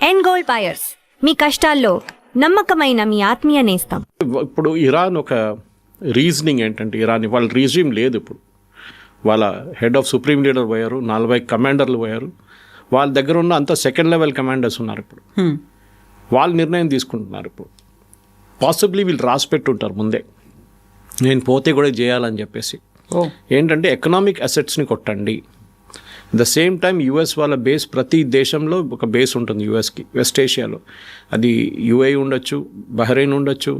ఎన్ gold buyers, మీ కష్టాల్లో నమ్మకమైన మీ ఆత్మీయ నేస్తం. ఇప్పుడు ఇరాన్ ఒక రీజనింగ్ ఏంటంటే, ఇరాన్ వాళ్ళ రీజిమ్ లేదు. ఇప్పుడు వాళ్ళ హెడ్ ఆఫ్ సుప్రీం లీడర్ పోయారు, 40 కమాండర్లు పోయారు. వాళ్ళ దగ్గర ఉన్న అంత సెకండ్ లెవెల్ కమాండర్స్ ఉన్నారు. ఇప్పుడు వాళ్ళు నిర్ణయం తీసుకుంటున్నారు. ఇప్పుడు పాసిబ్లీ వీళ్ళు రాసి పెట్టుంటారు ముందే, నేను పోతే కూడా చేయాలని చెప్పేసి. ఏంటంటే ఎకనామిక్ అసెట్స్ని కొట్టండి. ద సేమ్ టైం యుఎస్ వాళ్ళ బేస్, ప్రతి దేశంలో ఒక బేస్ ఉంటుంది యుఎస్కి, వెస్ట్ ఏషియాలో. అది యుఏ ఉండొచ్చు, బహ్రెయిన్ ఉండొచ్చు,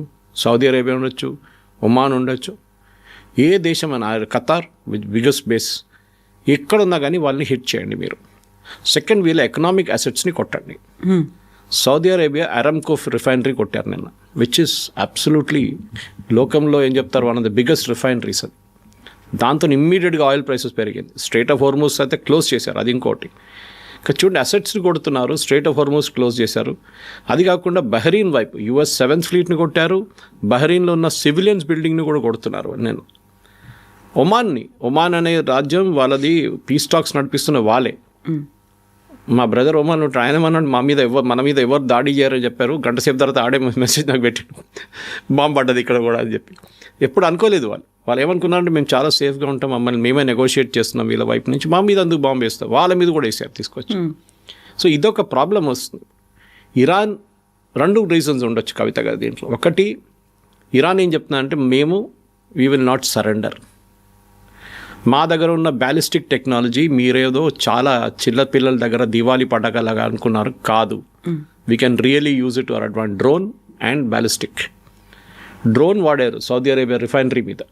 సౌదీ అరేబియా ఉండొచ్చు, ఒమాన్ ఉండొచ్చు, ఏ దేశం అయినా, ఖతార్ బిగ్గెస్ట్ బేస్. ఎక్కడున్నా కానీ వాళ్ళని హిట్ చేయండి మీరు. సెకండ్, వీళ్ళ ఎకనామిక్ అసెట్స్ని కొట్టండి. సౌదీ అరేబియా అరామ్కో రిఫైనరీ కొట్టారు నిన్న, విచ్ ఇస్ అబ్సల్యూట్లీ లోకంలో ఏం చెప్తారు, one of the biggest refineries అది. దాంతో ఇమ్మీడియట్గా ఆయిల్ ప్రైసెస్ పెరిగింది. స్ట్రైట్ ఆఫ్ హోర్మూజ్ అయితే క్లోజ్ చేశారు, అది ఇంకోటి. ఇంకా చూడండి, అసెట్స్ని కొడుతున్నారు, స్ట్రైట్ ఆఫ్ హోర్మూజ్ క్లోజ్ చేశారు. అది కాకుండా బహ్రెయిన్ వైపు యుఎస్ 7th ఫ్లీట్ని కొట్టారు. బహ్రెయిన్లో ఉన్న సివిలియన్స్ బిల్డింగ్ని కూడా కొడుతున్నారు. నేను ఒమాన్ అనే రాజ్యం వాళ్ళది పీస్ టాక్స్ నడిపిస్తున్న వాళ్ళే. మా బ్రదర్ ఒమాన్ ఉంటాడు, ఆయన అన్నాడు మన మీద ఎవరు దాడి చేయరని చెప్పారు. గంట సేపు తర్వాత ఆడే మెసేజ్ నాకు పెట్టాడు, బాంబు పడ్డది ఇక్కడ కూడా అని చెప్పి. ఎప్పుడు అనుకోలేదు వాళ్ళు ఏమనుకున్నారంటే, మేము చాలా సేఫ్గా ఉంటాం, మమ్మల్ని మేమే నెగోషియేట్ చేస్తున్నాం వీళ్ళ వైపు నుంచి, మా మీద అందుకు బాంబు వేస్తాం. వాళ్ళ మీద కూడా వేసారు తీసుకొచ్చి. సో ఇదొక ప్రాబ్లం వస్తుంది. ఇరాన్ 2 రీజన్స్ ఉండొచ్చు కవిత గారు దీంట్లో. ఒకటి, ఇరాన్ ఏం చెప్తున్నా అంటే, మేము వీ విల్ నాట్ సరెండర్. మా దగ్గర ఉన్న బ్యాలిస్టిక్ టెక్నాలజీ మీరేదో చాలా చిల్ల పిల్లల దగ్గర దివాళీ పండగలాగా అనుకున్నారు, కాదు. We can really use it our advance. Drone and ballistic drone వాడారు సౌదీ అరేబియా రిఫైనరీ మీద,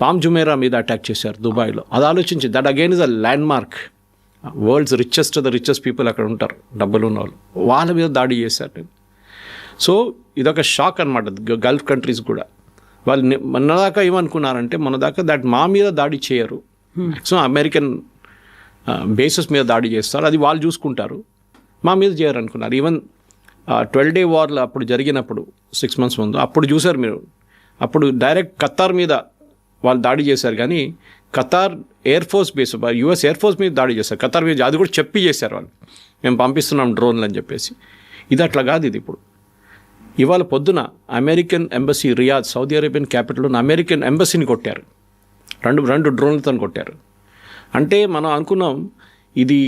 పామ్ జుమేరా మీద అటాక్ చేశారు దుబాయ్లో. అది ఆలోచించి, that again is a land mark. World's richest people అక్కడ ఉంటారు, డబ్బులు ఉన్న వాళ్ళు, వాళ్ళ మీద దాడి చేశారు. సో ఇదొక షాక్ అనమాట గల్ఫ్ కంట్రీస్ కూడా. వాళ్ళు మన దాకా ఏమనుకున్నారంటే, మన దాకా మా మీద దాడి చేయరు, మ్యాక్సిమం అమెరికన్ బేసెస్ మీద దాడి చేస్తారు, అది వాళ్ళు చూసుకుంటారు, మా మీద చేయరు అనుకున్నారు. ఈవెన్ 12 Day వార్లో అప్పుడు జరిగినప్పుడు 6 months ముందు అప్పుడు చూశారు మీరు, అప్పుడు డైరెక్ట్ ఖతార్ మీద వాళ్ళు దాడి చేశారు. కానీ Qatar air force base, US air force మీద దాడి చేశారు, ఖతార్ మీద. అది కూడా చెప్పి చేశారు వాళ్ళు, మేము పంపిస్తున్నాం డ్రోన్లు అని చెప్పేసి. ఇది అట్లా కాదు. ఇది ఇప్పుడు ఇవాళ పొద్దున American embassy Riyadh, Saudi Arabian capital ఉన్న అమెరికన్ ఎంబసీని కొట్టారు, రెండు డ్రోన్లతో కొట్టారు. అంటే మనం అనుకున్నాం ఇది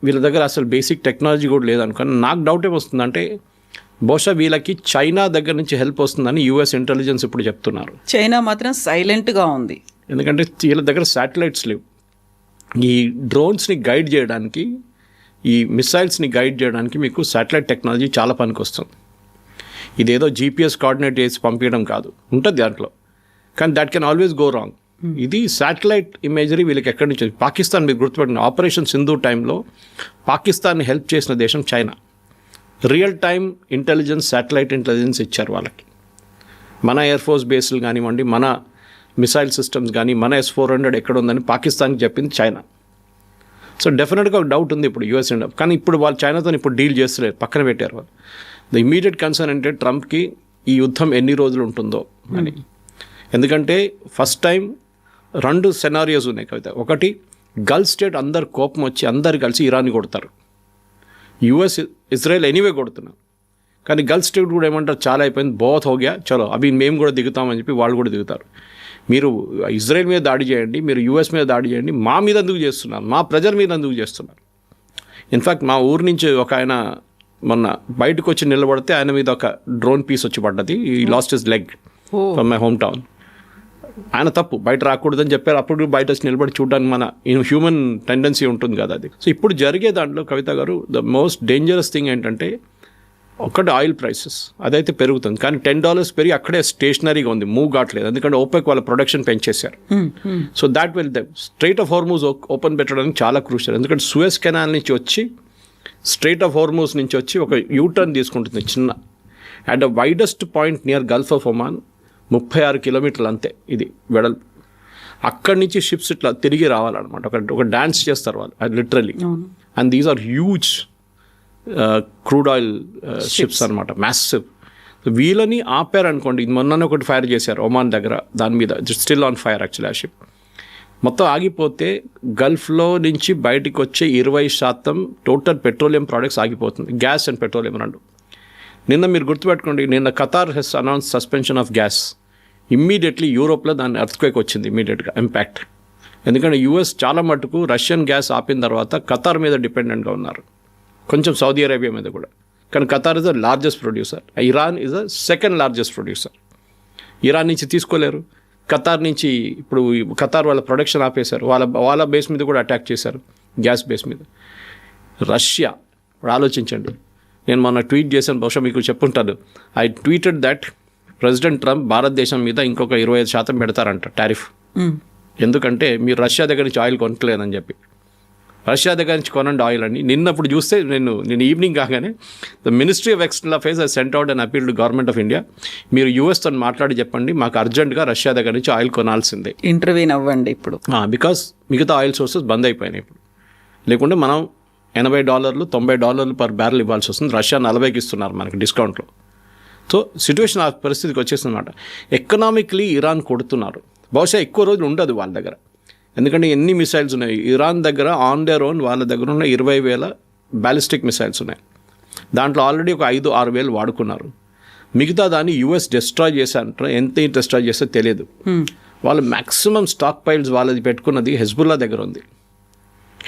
వీళ్ళ దగ్గర అసలు బేసిక్ టెక్నాలజీ కూడా లేదనుకుని. నాకు డౌట్ ఏమొస్తుందంటే, బహుశా వీళ్ళకి చైనా దగ్గర నుంచి హెల్ప్ వస్తుందని యుఎస్ ఇంటెలిజెన్స్ ఇప్పుడు చెప్తున్నారు. చైనా మాత్రం సైలెంట్గా ఉంది, ఎందుకంటే వీళ్ళ దగ్గర శాటిలైట్స్ లేవు. ఈ డ్రోన్స్ని గైడ్ చేయడానికి, ఈ మిసైల్స్ని గైడ్ చేయడానికి మీకు శాటిలైట్ టెక్నాలజీ చాలా పనికి వస్తుంది. ఇదేదో GPS కోఆర్డినేట్ చేసి పంపించడం కాదు, ఉంటుంది దాంట్లో, కానీ that can always go wrong. ఇది శాటిలైట్ ఇమేజరీ వీళ్ళకి ఎక్కడి నుంచి. పాకిస్తాన్ మీరు గుర్తుపెట్టిన, ఆపరేషన్ సింధు టైంలో పాకిస్తాన్ని హెల్ప్ చేసిన దేశం China. Real time intelligence, satellite intelligence ఇచ్చారు వాళ్ళకి. మన ఎయిర్ ఫోర్స్ బేస్లు కానివ్వండి, మన మిసైల్ సిస్టమ్స్ కానీ, మన S-400 ఎక్కడ ఉందని పాకిస్తాన్కి చెప్పింది చైనా. సో డెఫినెట్గా ఒక డౌట్ ఉంది ఇప్పుడు యూఎస్ ఇండియా. కానీ ఇప్పుడు వాళ్ళు చైనాతో ఇప్పుడు డీల్ చేస్తలేరు, పక్కన పెట్టారు వాళ్ళు. ద ఇమీడియట్ కన్సర్న్ అంటే ట్రంప్కి ఈ యుద్ధం ఎన్ని రోజులు ఉంటుందో అని. ఎందుకంటే ఫస్ట్ టైం 2 సెనారియోస్ ఉన్నాయి కవిత. ఒకటి, గల్ఫ్ స్టేట్ అందరు కోపం వచ్చి అందరు కలిసి ఇరాన్ని కొడతారు. యుఎస్ ఇజ్రాయెల్ ఎనీవే కొడుతున్నారు, కానీ గల్ఫ్ స్టేట్ కూడా ఏమంటారు, చాలా అయిపోయింది, బోత్ హోగ్యా, చలో అవి మేము కూడా దిగుతామని చెప్పి వాళ్ళు కూడా దిగుతారు. మీరు ఇజ్రాయెల్ మీద దాడి చేయండి, మీరు యుఎస్ మీద దాడి చేయండి, మా మీద ఎందుకు చేస్తున్నారు, మా ప్రజల మీద ఎందుకు చేస్తున్నారు. ఇన్ఫ్యాక్ట్ మా ఊరు నుంచి ఒక ఆయన మొన్న బయటకు వచ్చి నిలబడితే ఆయన మీద ఒక డ్రోన్ పీస్ వచ్చి పడ్డది. ఈ lost his leg from my home town. ఆయన తప్పు, బయట రాకూడదని చెప్పారు. అప్పుడు బయట వచ్చి నిలబడి చూడడానికి మన హ్యూమన్ టెండెన్సీ ఉంటుంది కదా అది. సో ఇప్పుడు జరిగే దాంట్లో కవిత గారు, ద మోస్ట్ డేంజరస్ థింగ్ ఏంటంటే, ఒకటి ఆయిల్ ప్రైసెస్ అదైతే పెరుగుతుంది, కానీ $10 పెరిగి అక్కడే స్టేషనరీగా ఉంది, మూవ్ కావట్లేదు. ఎందుకంటే ఓపెక్ వాళ్ళ ప్రొడక్షన్ పెంచేశారు. So that will strait of Hormuz open పెట్టడానికి చాలా క్రూషియల్. ఎందుకంటే సూయజ్ కెనాల్ నుంచి వచ్చి, స్ట్రైట్ ఆఫ్ హార్మూజ్ నుంచి వచ్చి ఒక యూటర్న్ తీసుకుంటుంది చిన్న, at the widest point near Gulf of Oman 36 kilometers అంతే ఇది వెడల్పు. అక్కడి నుంచి షిప్స్ ఇట్లా తిరిగి రావాలన్నమాట, ఒక డ్యాన్స్ చేస్తారు వాళ్ళు, అది literally. And these are huge crude oil ships అనమాట, మ్యాసివ్. వీళ్ళని ఆపారనుకోండి, మొన్ననే ఒకటి ఫైర్ చేశారు ఒమాన్ దగ్గర, దాని మీద స్టిల్ ఆన్ ఫైర్ యాక్చువల్లీ ఆ షిప్. మొత్తం ఆగిపోతే గల్ఫ్లో నుంచి బయటికి వచ్చే 20% టోటల్ పెట్రోలియం ప్రోడక్ట్స్ ఆగిపోతుంది, గ్యాస్ అండ్ పెట్రోలియం రెండు. నిన్న మీరు గుర్తుపెట్టుకోండి, నిన్న Qatar has announce suspension of gas. Immediately యూరోప్లో దాని ఎర్త్క్వేక్ వచ్చింది ఇమ్మీడియట్గా ఇంపాక్ట్. ఎందుకంటే యూఎస్ చాలా మటుకు రష్యన్ గ్యాస్ ఆపిన తర్వాత ఖతార్ మీద డిపెండెంట్గా ఉన్నారు, కొంచెం సౌదీ అరేబియా మీద కూడా. కానీ Qatar is the largest producer, Iran is the second largest producer. Iran నుంచి తీసుకోలేరు, ఖతార్ నుంచి ఇప్పుడు ఖతార్ వాళ్ళ ప్రొడక్షన్ ఆపేశారు, వాళ్ళ బేస్ మీద కూడా అటాక్ చేశారు, గ్యాస్ బేస్ మీద. రష్యా ఇప్పుడు ఆలోచించండి, నేను మొన్న ట్వీట్ చేశాను, బహుశా మీకు చెప్పుంటాను. I tweeted that president Trump భారతదేశం మీద ఇంకొక 25% పెడతారంట టారిఫ్. ఎందుకంటే మీరు రష్యా దగ్గర నుంచి ఆయిల్ కొనట్లేదని చెప్పి. రష్యా దగ్గర నుంచి కొనండి ఆయిల్ అని. నిన్నప్పుడు చూస్తే నేను ఈవినింగ్ కాగానే the ministry of external affairs has cent out and appeal to government of India, మీరు యూఎస్తో మాట్లాడి చెప్పండి మాకు అర్జెంటుగా రష్యా దగ్గర నుంచి ఆయిల్ కొనాల్సిందే, ఇంటర్వ్యూన్ అవ్వండి ఇప్పుడు. బికాస్ మిగతా ఆయిల్ సోర్సెస్ బంద్ అయిపోయినాయి ఇప్పుడు. లేకుంటే మనం $80 $90 పర్ బ్యారెల్ ఇవ్వాల్సి వస్తుంది, రష్యా 40కి ఇస్తున్నారు మనకి డిస్కౌంట్లో. సో సిచ్యువేషన్ ఆ పరిస్థితికి వచ్చేసిందన్నమాట. ఎకనామిక్లీ ఇరాన్ కొడుతున్నారు, బహుశా ఎక్కువ రోజులు ఉండదు వాళ్ళ దగ్గర. ఎందుకంటే ఎన్ని మిసైల్స్ ఉన్నాయి ఇరాన్ దగ్గర, ఆన్ దేర్ ఓన్ వాళ్ళ దగ్గర ఉన్న 20,000 బ్యాలిస్టిక్ మిసైల్స్ ఉన్నాయి. దాంట్లో ఆల్రెడీ ఒక 5-6 వేలు వాడుకున్నారు. మిగతా దాన్ని యూఎస్ డిస్ట్రాయ్ చేశారంటారు, ఎంత డిస్ట్రాయ్ చేస్తే తెలియదు. వాళ్ళు మ్యాక్సిమం స్టాక్ పైల్స్ వాళ్ళది పెట్టుకున్నది హెజ్బుల్లా దగ్గర ఉంది,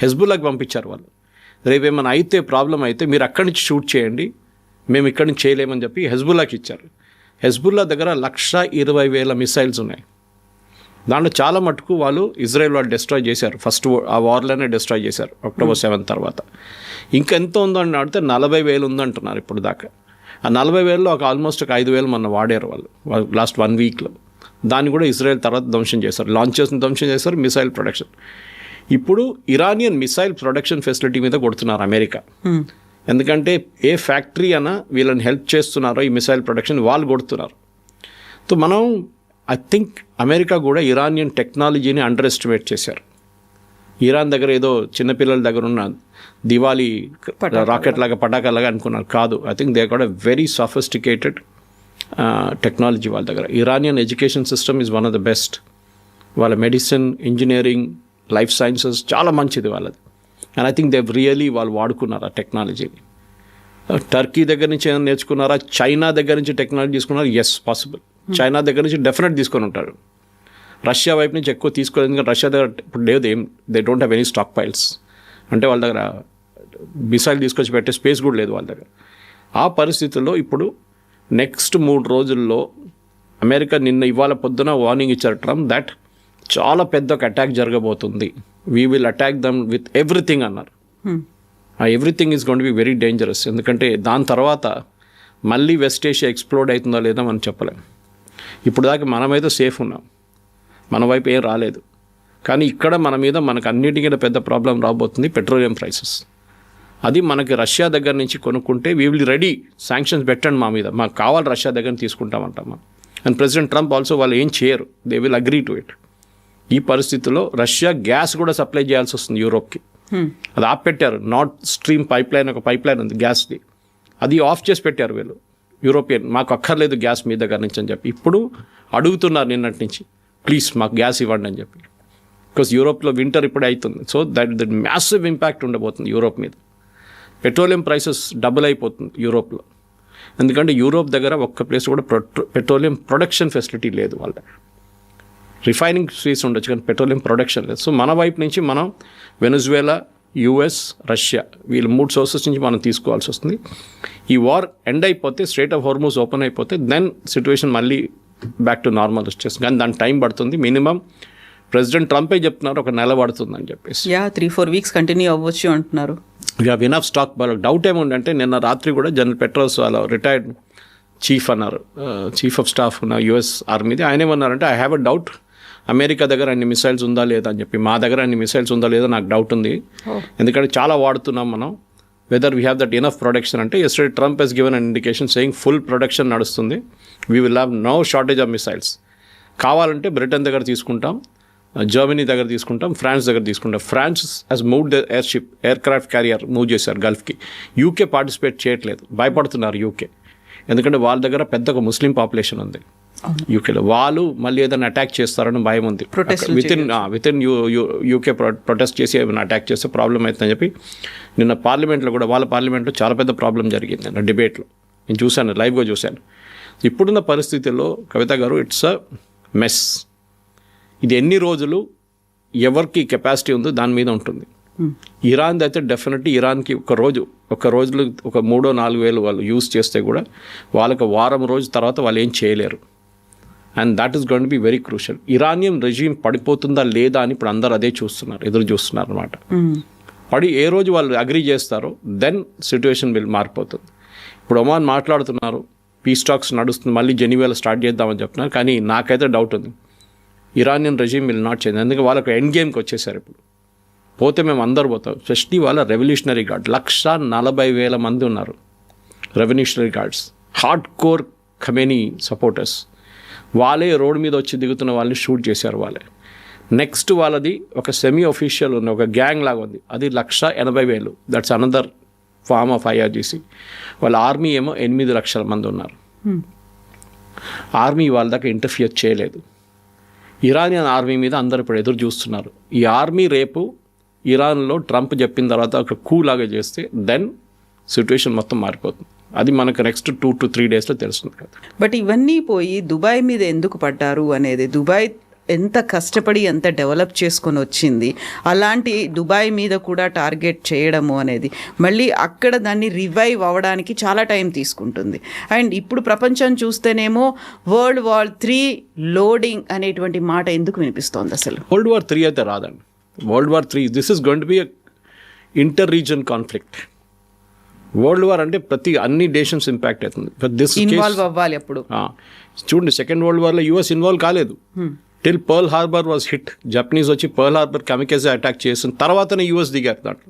హెజ్బుల్లాకి పంపించారు వాళ్ళు. రేపు ఏమైనా అయితే ప్రాబ్లం అయితే మీరు అక్కడి నుంచి షూట్ చేయండి, మేము ఇక్కడి నుంచి చేయలేమని చెప్పి హెజ్బుల్లాకి ఇచ్చారు. హెజ్బుల్లా దగ్గర 120,000 మిసైల్స్ ఉన్నాయి. దాంట్లో చాలా మటుకు వాళ్ళు ఇజ్రాయెల్ వాళ్ళు డిస్ట్రాయ్ చేశారు, ఫస్ట్ ఆ వార్లోనే డిస్ట్రాయ్ చేశారు October 7 తర్వాత. ఇంకెంత ఉందని అడిగితే 40,000 ఉందంటున్నారు ఇప్పుడు దాకా. ఆ 40,000లో ఆల్మోస్ట్ ఒక 5,000 మొన్న వాడారు వాళ్ళు లాస్ట్ 1 వీక్లో. దాన్ని కూడా ఇజ్రాయెల్ తర్వాత ధ్వంసం చేశారు, లాంచ్ చేసిన ధ్వంసం చేశారు, మిసైల్ ప్రొడక్షన్. ఇప్పుడు ఇరానియన్ మిసైల్ ప్రొడక్షన్ ఫెసిలిటీ మీద కొడుతున్నారు అమెరికా. ఎందుకంటే ఏ ఫ్యాక్టరీ అయినా వీళ్ళని హెల్ప్ చేస్తున్నారో ఈ మిసైల్ ప్రొడక్షన్ వాళ్ళు కొడుతున్నారు. సో మనం ఐ థింక్ అమెరికా కూడా ఇరానియన్ టెక్నాలజీని అండర్ ఎస్టిమేట్ చేశారు. ఇరాన్ దగ్గర ఏదో చిన్నపిల్లల దగ్గర ఉన్న దివాళీ రాకెట్ లాగా పటాకాలాగా అనుకున్నారు, కాదు. I think they got a very sophisticated technology వాళ్ళ దగ్గర. Iranian education system is one of the best. వాళ్ళ మెడిసిన్, ఇంజనీరింగ్, లైఫ్ సైన్సెస్ చాలా మంచిది వాళ్ళది. And I think they really వాళ్ళు వాడుకున్నారు ఆ టెక్నాలజీని. టర్కీ దగ్గర నుంచి ఏమైనా నేర్చుకున్నారా, చైనా దగ్గర నుంచి టెక్నాలజీ తీసుకున్నారు? Yes, possible. చైనా దగ్గర నుంచి డెఫినెట్ తీసుకొని ఉంటారు. రష్యా వైపు నుంచి ఎక్కువ తీసుకోలేదు, ఎందుకంటే రష్యా దగ్గర ఇప్పుడు లేదు, they don't have any stock piles. అంటే వాళ్ళ దగ్గర మిసైల్ తీసుకొచ్చి పెట్టే స్పేస్ కూడా లేదు వాళ్ళ దగ్గర. ఆ పరిస్థితుల్లో ఇప్పుడు నెక్స్ట్ 3 రోజుల్లో అమెరికా ఇవాళ పొద్దున వార్నింగ్ ఇచ్చారు ట్రంప్ దట్ చాలా పెద్ద ఒక అటాక్ జరగబోతుంది, we will attack them with everything అన్నారు. ఆ everything is going to be very dangerous. ఎందుకంటే దాని తర్వాత మళ్ళీ వెస్ట్ ఏషియా ఎక్స్ప్లోడ్ అవుతుందో లేదో మనం చెప్పలేం. ఇప్పుడు దాకా మనమైతే సేఫ్ ఉన్నాం, మన వైపు ఏం రాలేదు. కానీ ఇక్కడ మనకు అన్నిటికీ పెద్ద ప్రాబ్లం రాబోతుంది, పెట్రోలియం ప్రైసెస్. అది మనకి రష్యా దగ్గర నుంచి కొనుక్కుంటే వీ విల్ రెడీ, శాంక్షన్స్ పెట్టండి మా మీద, మాకు కావాలి రష్యా దగ్గర తీసుకుంటామంటాం మనం. అండ్ ప్రెసిడెంట్ ట్రంప్ ఆల్సో వాళ్ళు ఏం చేయరు, they will agree to it. ఈ పరిస్థితుల్లో రష్యా గ్యాస్ కూడా సప్లై చేయాల్సి వస్తుంది యూరోప్కి. అది ఆపెట్టారు. నార్త్ స్ట్రీమ్ పైప్ లైన్, ఒక పైప్ లైన్ ఉంది గ్యాస్ది, అది ఆఫ్ చేసి పెట్టారు వీళ్ళు యూరోపియన్. మాకు అక్కర్లేదు గ్యాస్ మీ దగ్గర నుంచి అని చెప్పి ఇప్పుడు అడుగుతున్నారు నిన్నటి నుంచి, ప్లీజ్ మాకు గ్యాస్ ఇవ్వండి అని చెప్పి. బికాస్ యూరోప్లో వింటర్ ఇప్పుడే అవుతుంది. సో దట్ మ్యాసివ్ ఇంపాక్ట్ ఉండబోతుంది యూరోప్ మీద. పెట్రోలియం ప్రైసెస్ డబుల్ అయిపోతుంది యూరోప్లో. ఎందుకంటే యూరోప్ దగ్గర ఒక్క ప్లేస్ కూడా పెట్రోలియం ప్రొడక్షన్ ఫెసిలిటీ లేదు వాళ్ళ దగ్గర. రిఫైనింగ్ స్పేస్ ఉండొచ్చు కానీ పెట్రోలియం ప్రొడక్షన్ లేదు. సో మన వైపు నుంచి మనం వెనజువేలా, యుఎస్, రష్యా, వీళ్ళు 3 సోర్సెస్ నుంచి మనం తీసుకోవాల్సి వస్తుంది. ఈ వార్ ఎండ్ అయిపోతే, స్ట్రైట్ ఆఫ్ హార్మూజ్ ఓపెన్ అయిపోతే దెన్ సిచ్యువేషన్ మళ్ళీ బ్యాక్ టు నార్మల్ వచ్చేస్తుంది. కానీ దాని టైం పడుతుంది. మినిమం ప్రెసిడెంట్ ట్రంపే చెప్తున్నారు 1 నెల పడుతుందని చెప్పేసి. 3-4 వీక్స్ కంటిన్యూ అవ్వచ్చు అంటున్నారు. We have enough stock. వాళ్ళకి డౌట్ ఏముందంటే నిన్న రాత్రి కూడా జనరల్ పెట్రోల్స్ వాళ్ళ రిటైర్డ్ చీఫ్ అన్నారు, చీఫ్ ఆఫ్ స్టాఫ్ ఉన్న యుఎస్ ఆర్మీది, ఆయన ఏమన్నారంటే I have a doubt America దగ్గర అన్ని మిసైల్స్ ఉందా లేదా అని చెప్పి. మా దగ్గర అన్ని మిసైల్స్ ఉందా లేదా నాకు డౌట్ ఉంది, ఎందుకంటే చాలా వాడుతున్నాం మనం. Whether we have that enough production అంటే yesterday Trump has given an indication saying full production నడుస్తుంది, we will have no shortage of missiles. కావాలంటే బ్రిటన్ దగ్గర తీసుకుంటాం, జర్మనీ దగ్గర తీసుకుంటాం, ఫ్రాన్స్ దగ్గర తీసుకుంటాం. France has moved aircraft carrier move చేశారు గల్ఫ్కి. యూకే పార్టిసిపేట్ చేయట్లేదు, భయపడుతున్నారు యూకే, ఎందుకంటే వాళ్ళ దగ్గర పెద్ద ఒక ముస్లిం పాపులేషన్ ఉంది. యూకేలో. వాళ్ళు మళ్ళీ ఏదైనా అటాక్ చేస్తారని భయం ఉంది. Protestలు విత్ ఇన్ యూకే ప్రొటెస్ట్ చేసి ఏమైనా అటాక్ చేస్తే ప్రాబ్లం అవుతుందని చెప్పి నిన్న పార్లమెంట్లో కూడా, వాళ్ళ పార్లమెంట్లో చాలా పెద్ద ప్రాబ్లం జరిగింది నిన్న డిబేట్లో. నేను చూశాను, లైవ్గా చూశాను. ఇప్పుడున్న పరిస్థితుల్లో కవిత గారు, ఇట్స్ అ మెస్. ఇది ఎన్ని రోజులు ఎవరికి కెపాసిటీ ఉందో దాని మీద ఉంటుంది. ఇరాన్ అయితే డెఫినెట్లీ ఇరాన్కి ఒక రోజులు ఒక 3-4 వేలు వాళ్ళు యూజ్ చేస్తే కూడా వాళ్ళకి వారం రోజు తర్వాత వాళ్ళు ఏం చేయలేరు. And that is going to be very crucial. Iranian regime పడిపోతుందా లేదా అని ఇప్పుడు అందరూ అదే చూస్తున్నారు, ఎదురు చూస్తున్నారు అనమాట. పడి ఏ రోజు వాళ్ళు అగ్రీ చేస్తారో దెన్ సిచ్యువేషన్ మారిపోతుంది. ఇప్పుడు ఒమాన్ మాట్లాడుతున్నారు, పీస్ టాక్స్ నడుస్తుంది, మళ్ళీ జెనీవాలో స్టార్ట్ చేద్దామని చెప్తున్నారు. కానీ నాకైతే డౌట్ ఉంది, Iranian regime will not change. అందుకే వాళ్ళకి ఎండ్ గేమ్కి వచ్చేసారు. ఇప్పుడు పోతే మేము అందరు పోతాం. స్పెషలీ వాళ్ళ రెవల్యూషనరీ గార్డ్ 140,000 మంది ఉన్నారు. Revolutionary guards, hard core Khamenei supporters. వాళ్ళే రోడ్ మీద వచ్చి దిగుతున్న వాళ్ళని షూట్ చేశారు వాళ్ళే. నెక్స్ట్ వాళ్ళది ఒక సెమీ ఒఫీషియల్ ఉంది, ఒక గ్యాంగ్ లాగా ఉంది, అది 180,000. That's another form of IRGC. వాళ్ళ ఆర్మీ ఏమో 8 లక్షల మంది ఉన్నారు. ఆర్మీ వాళ్ళ దాకా ఇంటర్ఫియర్ చేయలేదు. ఇరానియన్ ఆర్మీ మీద అందరు ఇప్పుడు ఎదురు చూస్తున్నారు. ఈ ఆర్మీ రేపు ఇరాన్లో ట్రంప్ చెప్పిన తర్వాత ఒక కూ లాగా చేస్తే దెన్ సిచ్యువేషన్ మొత్తం మారిపోతుంది. అది మనకు నెక్స్ట్ 2 to 3 డేస్లో తెలుస్తుంది కదా. బట్ ఇవన్నీ పోయి దుబాయ్ మీద ఎందుకు పడ్డారు అనేది, దుబాయ్ ఎంత కష్టపడి ఎంత డెవలప్ చేసుకొని వచ్చింది, అలాంటి దుబాయ్ మీద కూడా టార్గెట్ చేయడము అనేది మళ్ళీ అక్కడ దాన్ని రివైవ్ అవ్వడానికి చాలా టైం తీసుకుంటుంది. అండ్ ఇప్పుడు ప్రపంచం చూస్తేనేమో World War III లోడింగ్ అనేటువంటి మాట ఎందుకు వినిపిస్తోంది అసలు? World War III అయితే రాదండి. World War III, this is going to B inter reason conflict. World war అంటే అన్ని నేషన్స్ ఇంపాక్ట్ అవుతుంది. ఇన్వాల్వ్ అవ్వాలి అప్పుడు. చూడండి, సెకండ్ వరల్డ్ వార్లో US ఇన్వాల్వ్ కాలేదు. Till pearl harbour was hit. Japanese వచ్చి పర్ల్ హార్బర్ కెమికల్స్ అటాక్ చేసిన తర్వాతనే US దిగారు దాంట్లో.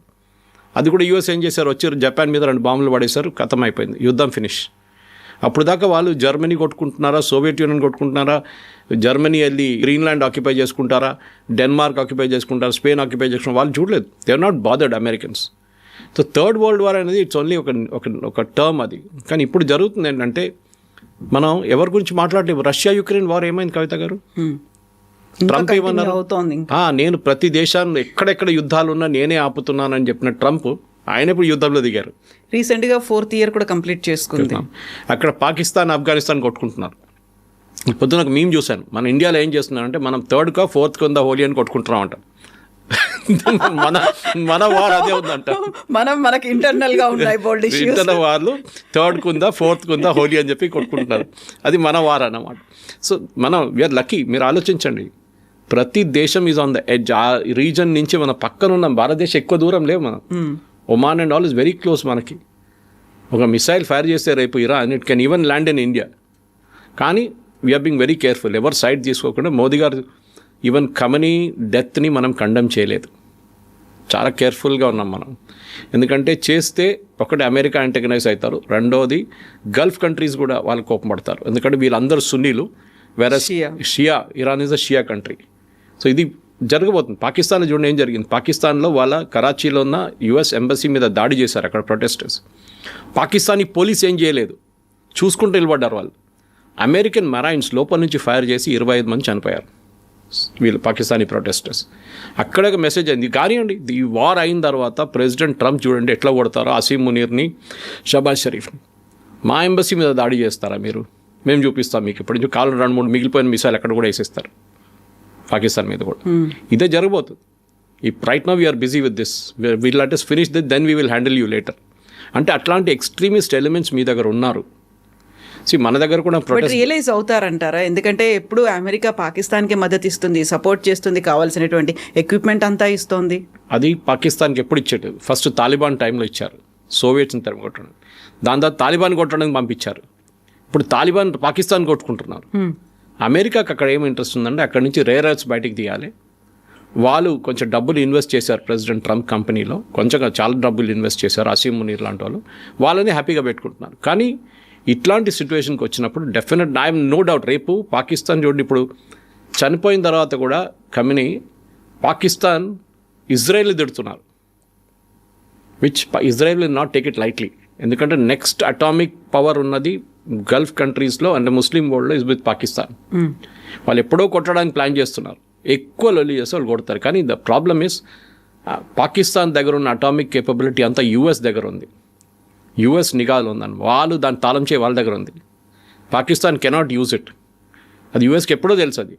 అది కూడా US ఏం చేశారు, వచ్చి జపాన్ మీద 2 బాంబులు పడేశారు, ఖతం అయిపోయింది, యుద్ధం ఫినిష్. అప్పుడు దాకా వాళ్ళు జర్మనీ కొట్టుకుంటున్నారా, సోవియట్ యూనియన్ కొట్టుకుంటున్నారా, జర్మనీ వెళ్ళి గ్రీన్లాండ్ ఆక్యుపై చేసుకుంటారా, డెన్మార్క్ ఆక్యుపై చేసుకుంటారా, స్పెయిన్ ఆక్యుపై చేసుకుంటారా, వాళ్ళు చూడలేదు. They are not bothered Americans. So third world war అనేది ఇట్స్ ఓన్లీ ఒక టర్మ్ అది. కానీ ఇప్పుడు జరుగుతుంది ఏంటంటే, మనం ఎవరి గురించి మాట్లాడలేదు. రష్యా యుక్రెయిన్ వార్ ఏమైంది కవిత గారు? ట్రంప్ ఏమన్నారు, నేను ప్రతి దేశాన్ని ఎక్కడెక్కడ యుద్ధాలు ఉన్నా నేనే ఆపుతున్నానని చెప్పిన ట్రంప్, ఆయన ఇప్పుడు యుద్ధంలో దిగారు. రీసెంట్గా 4th year కూడా కంప్లీట్ చేసుకుంది. అక్కడ పాకిస్తాన్, ఆఫ్ఘనిస్తాన్ కొట్టుకుంటున్నారు. పొద్దున ఒక మీమ్ చూశాను, మన ఇండియాలో ఏం చేస్తున్నారంటే మనం 3rd కా 4th కింద హోలీ అని కొట్టుకుంటున్నామంట. మన వార్ అదే ఉందంట. మనకి ఇంటర్నల్గా ఉన్నాయి ఇంటర్నల్ వార్లు 3rd కుందా 4th కుందా హోలీ అని చెప్పి కొట్టుకుంటున్నారు. అది మన వార్ అన్నమాట. సో మనం వీఆర్ లక్కీ. మీరు ఆలోచించండి, ప్రతి దేశం ఈజ్ ఆన్ ద ఎడ్జ్. ఆ రీజన్ నుంచి మన పక్కన ఉన్న భారతదేశం ఎక్కువ దూరం లేవు. మనం Oman and all is very close. మనకి ఒక మిసైల్ ఫైర్ చేస్తే రేపు Iran, it can even land in India. కానీ వీఆర్ బీయింగ్ వెరీ కేర్ఫుల్. ఎవరు సైడ్ తీసుకోకుండా, మోదీ గారు ఈవెన్ ఖమనీ డెత్ని మనం కండెమ్ చేయలేదు. చాలా కేర్ఫుల్గా ఉన్నాం మనం. ఎందుకంటే చేస్తే ఒకటి అమెరికా యాంటగనైజ్ అవుతారు, రెండోది గల్ఫ్ కంట్రీస్ కూడా వాళ్ళు కోపం పడతారు. ఎందుకంటే వీళ్ళందరూ సున్నీలు, వేరే Shia. Iran is a Shia country. So ఇది జరగబోతుంది. పాకిస్తాన్లో చూడండి ఏం జరిగింది. పాకిస్తాన్లో వాళ్ళ కరాచీలో ఉన్న US ఎంబసీ మీద దాడి చేశారు అక్కడ ప్రొటెస్టర్స్. పాకిస్తానీ పోలీస్ ఏం చేయలేదు, చూసుకుంటూ నిలబడ్డారు వాళ్ళు. అమెరికన్ మెరైన్స్ లోపల నుంచి ఫైర్ చేసి 25 మంది చనిపోయారు వీళ్ళు పాకిస్తానీ ప్రొటెస్టర్స్. అక్కడ మెసేజ్ అయింది. కానివ్వండి, ఈ వార్ అయిన తర్వాత ప్రెసిడెంట్ ట్రంప్ చూడండి ఎట్లా కొడతారో అసీం మునీర్ని, షబాజ్ షరీఫ్ని. మా ఎంబసీ మీద దాడి చేస్తారా మీరు, మేము చూపిస్తాం మీకు. ఇప్పటి నుంచి కాలం 2-3 మిగిలిపోయిన మిసైల్ అక్కడ కూడా వేసేస్తారు పాకిస్తాన్ మీద కూడా. ఇదే జరగబోతుంది. Right now we're busy with this, will let us finish this, then we will handle you later. అంటే అట్లాంటి ఎక్స్ట్రీమిస్ట్ ఎలిమెంట్స్ మీ దగ్గర ఉన్నారు. మన దగ్గర కూడా రియలైజ్ అవుతారంటారా? ఎందుకంటే ఎప్పుడు అమెరికా పాకిస్తాన్కి మద్దతు ఇస్తుంది, సపోర్ట్ చేస్తుంది, కావాల్సినటువంటి ఎక్విప్మెంట్ అంతా ఇస్తుంది. అది పాకిస్తాన్కి ఎప్పుడు ఇచ్చేది? ఫస్ట్ తాలిబాన్ టైంలో ఇచ్చారు, సోవియట్స్ని తరిమి కొట్టడం. దాని తర్వాత తాలిబాన్ కొట్టడానికి పంపించారు. ఇప్పుడు తాలిబాన్ పాకిస్తాన్ కొట్టుకుంటున్నారు. అమెరికాకి అక్కడ ఏం ఇంట్రెస్ట్ ఉందంటే అక్కడ నుంచి రేర్ ఎర్త్స్ బయటికి తీయాలి. వాళ్ళు కొంచెం డబ్బులు ఇన్వెస్ట్ చేశారు ప్రెసిడెంట్ ట్రంప్ కంపెనీలో, కొంచెం చాలా డబ్బులు ఇన్వెస్ట్ చేశారు. అసీం మునీర్ లాంటి వాళ్ళు, వాళ్ళని హ్యాపీగా పెట్టుకుంటున్నారు. కానీ ఇట్లాంటి సిచ్యువేషన్కి వచ్చినప్పుడు డెఫినెట్ ఐఎమ్ నో డౌట్ రేపు పాకిస్తాన్ చూడండి, ఇప్పుడు చనిపోయిన తర్వాత కూడా ఖమేనీ పాకిస్తాన్ ఇజ్రాయెల్ తిడుతున్నారు, which Israel will not take it lightly. ఎందుకంటే నెక్స్ట్ అటామిక్ పవర్ ఉన్నది గల్ఫ్ కంట్రీస్లో అండ్ ముస్లిం వరల్డ్లో ఇస్ విత్ పాకిస్తాన్. వాళ్ళు ఎప్పుడో కొట్టడానికి ప్లాన్ చేస్తున్నారు, ఎక్కువ లొల్లి చేస్తే వాళ్ళు కొడతారు. కానీ ద ప్రాబ్లమ్ ఇస్ పాకిస్తాన్ దగ్గర ఉన్న అటామిక్ కేపబిలిటీ అంతా యూఎస్ దగ్గర ఉంది, యూఎస్ నిఘాలో ఉందని. వాళ్ళు దాన్ని తాళం చేయ వాళ్ళ దగ్గర ఉంది. Pakistan cannot use it. అది యూఎస్కి ఎప్పుడో తెలుసు. అది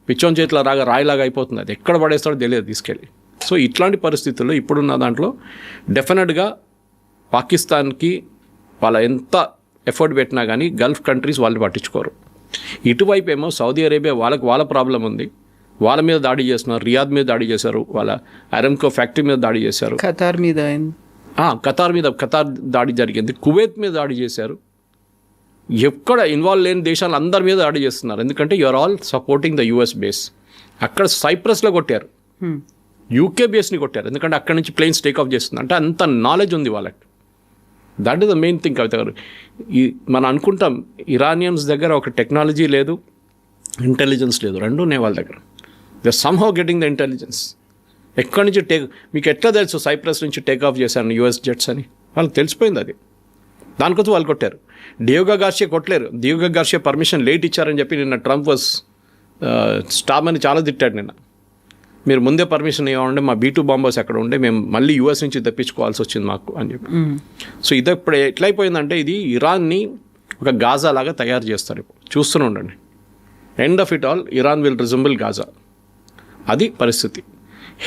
పిచ్చోన్ చేతిలో రాయిలాగా అయిపోతుంది. అది ఎక్కడ పడేస్తాడో తెలియదు తీసుకెళ్ళి. సో ఇట్లాంటి పరిస్థితుల్లో ఇప్పుడున్న దాంట్లో డెఫినెట్గా పాకిస్తాన్కి వాళ్ళ ఎంత ఎఫర్ట్ పెట్టినా కానీ గల్ఫ్ కంట్రీస్ వాళ్ళు పట్టించుకోరు. ఇటువైపు ఏమో సౌదీ అరేబియా వాళ్ళ ప్రాబ్లం ఉంది, వాళ్ళ మీద దాడి చేస్తున్నారు. రియాద్ మీద దాడి చేశారు, వాళ్ళ అరామ్కో ఫ్యాక్టరీ మీద దాడి చేశారు, ఖతార్ దాడి జరిగింది, కువైత్ మీద దాడి చేశారు. ఎక్కడ ఇన్వాల్వ్ లేని దేశాలు అందరి మీద దాడి చేస్తున్నారు. ఎందుకంటే you're all supporting the US base. అక్కడ సైప్రస్లో కొట్టారు, యూకే బేస్ని కొట్టారు, ఎందుకంటే అక్కడ నుంచి ప్లేన్స్ టేక్ ఆఫ్ చేస్తుంది. అంటే అంత నాలెడ్జ్ ఉంది వాళ్ళకి. That is the main thing. Kavitha garu, మనం అనుకుంటాం ఇరానియన్స్ దగ్గర ఒక టెక్నాలజీ లేదు, ఇంటెలిజెన్స్ లేదు, రెండూ ఉన్నాయి వాళ్ళ దగ్గర. They are somehow getting the intelligence. ఎక్కడి నుంచి మీకు ఎట్లా తెలుసు సైప్రస్ నుంచి టేక్ ఆఫ్ చేశాను యూఎస్ జెట్స్ అని? వాళ్ళకి తెలిసిపోయింది. అది దానికోసం వాళ్ళు కొట్టారు. డియోగో గార్షియా కొట్టలేరు. డియోగో గార్షియా పర్మిషన్ లేట్ ఇచ్చారని చెప్పి నిన్న ట్రంప్ స్టామ్ అని చాలా తిట్టాడు నిన్న. మీరు ముందే పర్మిషన్ ఇవ్వండి, మా B-2 బాంబర్స్ అక్కడ ఉండే, మేము మళ్ళీ యూఎస్ నుంచి తెప్పించుకోవాల్సి వచ్చింది మాకు అని చెప్పి. సో ఇది ఇప్పుడు ఎట్లయిపోయిందంటే ఇది ఇరాన్ని ఒక గాజా లాగా తయారు చేస్తారు. ఇప్పుడు చూస్తూనే ఉండండి. End of it all Iran will resemble Gaza. అది పరిస్థితి.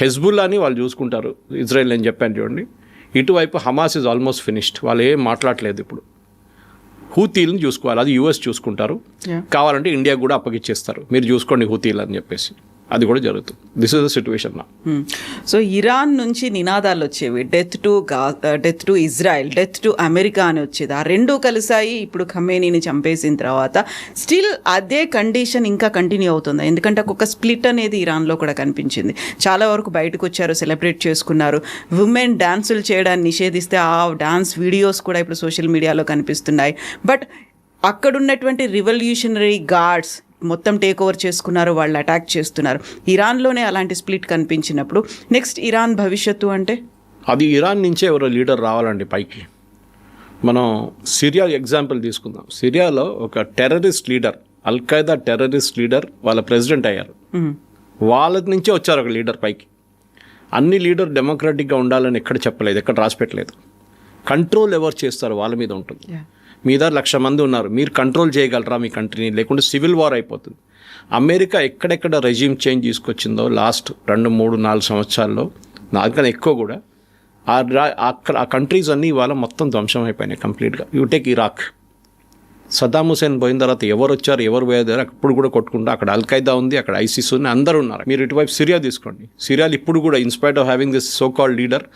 హెజ్బుల్లాని వాళ్ళు చూసుకుంటారు, ఇజ్రాయెల్ అని చెప్పాను చూడండి. ఇటువైపు హమాస్ ఇస్ ఆల్మోస్ట్ ఫినిష్డ్. వాళ్ళు ఏం మాట్లాడలేదు. ఇప్పుడు హూతీలను చూసుకోవాలి, అది యూఎస్ చూసుకుంటారు. కావాలంటే ఇండియా కూడా అప్పగిచ్చేస్తారు, మీరు చూసుకోండి హూతీలు అని చెప్పేసి. అది కూడా జరుగుతుంది. దిస్ ఇస్ ద సిచ్యువేషన్ నా. సో ఇరాన్ నుంచి నినాదాలు వచ్చేవి, death to Israel, death to America అని వచ్చేది. ఆ రెండూ కలిసాయి. ఇప్పుడు ఖమేనీని చంపేసిన తర్వాత స్టిల్ అదే కండిషన్ ఇంకా కంటిన్యూ అవుతుంది. ఎందుకంటే ఒక స్ప్లిట్ అనేది ఇరాన్లో కూడా కనిపించింది. చాలా వరకు బయటకు వచ్చారు, సెలబ్రేట్ చేసుకున్నారు. ఉమెన్ డాన్సులు చేయడాన్ని నిషేధిస్తే ఆ డాన్స్ వీడియోస్ కూడా ఇప్పుడు సోషల్ మీడియాలో కనిపిస్తున్నాయి. బట్ అక్కడున్నటువంటి రివల్యూషనరీ గార్డ్స్ మొత్తం టేక్ ఓవర్ చేసుకున్నారు, వాళ్ళు అటాక్ చేస్తున్నారు. ఇరాన్లోనే అలాంటి స్ప్లిట్ కనిపించినప్పుడు నెక్స్ట్ ఇరాన్ భవిష్యత్తు అంటే అది ఇరాన్ నుంచే ఎవరో లీడర్ రావాలండి పైకి. మనం సిరియా ఎగ్జాంపుల్ తీసుకుందాం. సిరియాలో ఒక terrorist leader, Al-Qaeda terrorist leader వాళ్ళ ప్రెసిడెంట్ అయ్యారు. వాళ్ళ నుంచే వచ్చారు ఒక లీడర్ పైకి. అన్ని లీడర్ డెమోక్రాటిక్గా ఉండాలని ఎక్కడ చెప్పలేదు, ఎక్కడ రాసిపెట్టలేదు. కంట్రోల్ ఎవరు చేస్తారు వాళ్ళ మీద ఉంటుంది. మీ దగ్గర 1,00,000 మంది ఉన్నారు, మీరు కంట్రోల్ చేయగలరా మీ కంట్రీని? లేకుంటే సివిల్ వార్ అయిపోతుంది. అమెరికా ఎక్కడెక్కడ రెజ్యూమ్ చేంజ్ తీసుకొచ్చిందో లాస్ట్ 2, 3, 4 సంవత్సరాల్లో, నాకన్నా ఎక్కువ కూడా, ఆ కంట్రీస్ అన్నీ ఇవాళ మొత్తం ధ్వంసం అయిపోయినాయి కంప్లీట్గా. You take Iraq, Saddam Hussein పోయిన తర్వాత ఎవరు వచ్చారు, ఎవరు పోయారు, అప్పుడు కూడా కొట్టుకుంటా. అక్కడ అల్ఖైదా ఉంది, అక్కడ ఐసిస్ ఉంది, అందరూ ఉన్నారు. మీరు ఇటువైపు సిరియా తీసుకోండి. సిరియాలో ఇప్పుడు కూడా in spite of having this so called leader,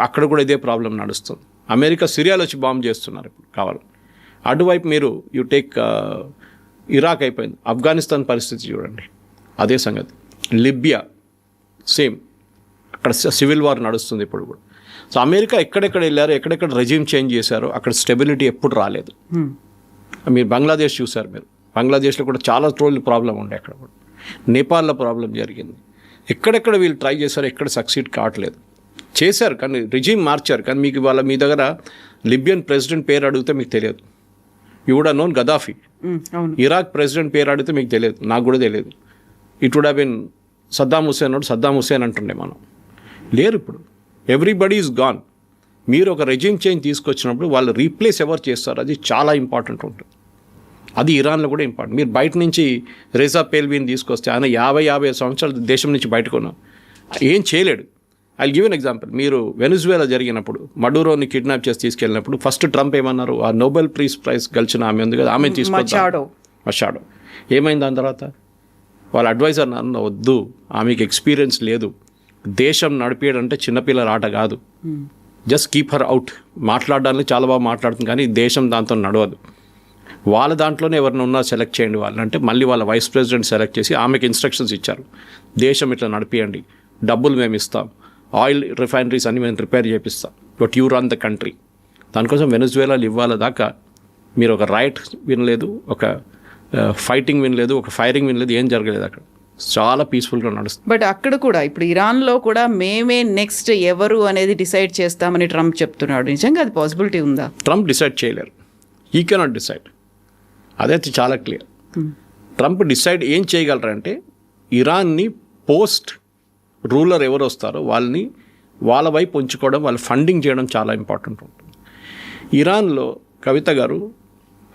అక్కడ కూడా ఇదే ప్రాబ్లం నడుస్తుంది. అమెరికా సిరియాలో వచ్చి బాంబ్ చేస్తున్నారు ఇప్పుడు కావాలి. అటువైపు మీరు యూ టేక్ ఇరాక్ అయిపోయింది. ఆఫ్ఘనిస్తాన్ పరిస్థితి చూడండి, అదే సంగతి. లిబియా సేమ్, అక్కడ సివిల్ వార్ నడుస్తుంది ఇప్పుడు కూడా. సో అమెరికా ఎక్కడెక్కడ వెళ్ళారు, ఎక్కడెక్కడ రెజ్యూమ్ చేంజ్ చేశారో అక్కడ స్టెబిలిటీ ఎప్పుడు రాలేదు. మీరు బంగ్లాదేశ్ చూశారు, మీరు బంగ్లాదేశ్లో కూడా చాలా రోజులు ప్రాబ్లం ఉండే, అక్కడ కూడా. నేపాల్లో ప్రాబ్లం జరిగింది. ఎక్కడెక్కడ వీళ్ళు ట్రై చేశారు, ఎక్కడ సక్సీడ్ కావట్లేదు. చేశారు కానీ రిజీమ్ మార్చారు. కానీ మీకు ఇవాళ మీ దగ్గర లిబియన్ ప్రెసిడెంట్ పేరు అడిగితే మీకు తెలియదు. You would have known Gaddafi. Iraq president పేరు అడిగితే మీకు తెలియదు, నాకు కూడా తెలియదు. It would have been Saddam Hussein అంటుండే మనం. లేరు ఇప్పుడు. Everybody is gone. మీరు ఒక రెజ్యూమ్ చేంజ్ తీసుకొచ్చినప్పుడు వాళ్ళు రీప్లేస్ ఎవరు చేస్తారు, అది చాలా ఇంపార్టెంట్ ఉంటుంది. అది ఇరాన్లో కూడా ఇంపార్టెంట్. మీరు బయట నుంచి రేజా పేల్వీని తీసుకొస్తే ఆయన 50 సంవత్సరాలు దేశం నుంచి బయటకున్నాం, ఏం చేయలేడు. I give an example. మీరు వెనిజువేలా జరిగినప్పుడు మడూరోని కిడ్నాప్ చేసి తీసుకెళ్ళినప్పుడు ఫస్ట్ ట్రంప్ ఏమన్నారు, ఆ నోబెల్ ప్రైజ్ గెలిచిన ఆమె ఉంది కదా, ఆమె తీసుకొచ్చాడు. మషాడో ఏమైంది? దాని తర్వాత వాళ్ళ అడ్వైజర్ నన్ను, వద్దు, ఆమెకి ఎక్స్పీరియన్స్ లేదు, దేశం నడిపేయడంటే చిన్నపిల్లల ఆట కాదు, జస్ట్ కీప్ హర్ అవుట్. మాట్లాడడానికి చాలా బాగా మాట్లాడుతుంది కానీ దేశం దాంతో నడవదు. వాళ్ళ దాంట్లోనే ఎవరిని ఉన్నా సెలెక్ట్ చేయండి వాళ్ళంటే, మళ్ళీ వాళ్ళ వైస్ ప్రెసిడెంట్ సెలెక్ట్ చేసి ఆమెకి ఇన్స్ట్రక్షన్స్ ఇచ్చారు, దేశం ఇట్లా నడిపియండి, డబ్బులు మేము ఇస్తాం, ఆయిల్ రిఫైనరీస్ అన్ని మేము రిపేర్ చేపిస్తాం, but you run the country. దానికోసం వెనిజువేలాలో ఇవ్వాల దాకా మీరు ఒక రైట్ వినలేదు, ఒక ఫైటింగ్ వినలేదు, ఒక ఫైరింగ్ వినలేదు, ఏం జరగలేదు. అక్కడ చాలా పీస్ఫుల్గా నడుస్తుంది. బట్ అక్కడ కూడా ఇప్పుడు ఇరాన్లో కూడా మేమే నెక్స్ట్ ఎవరు అనేది డిసైడ్ చేస్తామని ట్రంప్ చెప్తున్నాడు. నిజంగా అది పాసిబిలిటీ ఉందా? ట్రంప్ డిసైడ్ చేయలేరు. He cannot decide. అదైతే చాలా క్లియర్. ట్రంప్ డిసైడ్ ఏం చేయగలరంటే ఇరాన్ని పోస్ట్ రూలర్ ఎవరు వస్తారో వాళ్ళ వైపు ఉంచుకోవడం, వాళ్ళు ఫండింగ్ చేయడం చాలా ఇంపార్టెంట్ ఉంటుంది. ఇరాన్లో కవిత గారు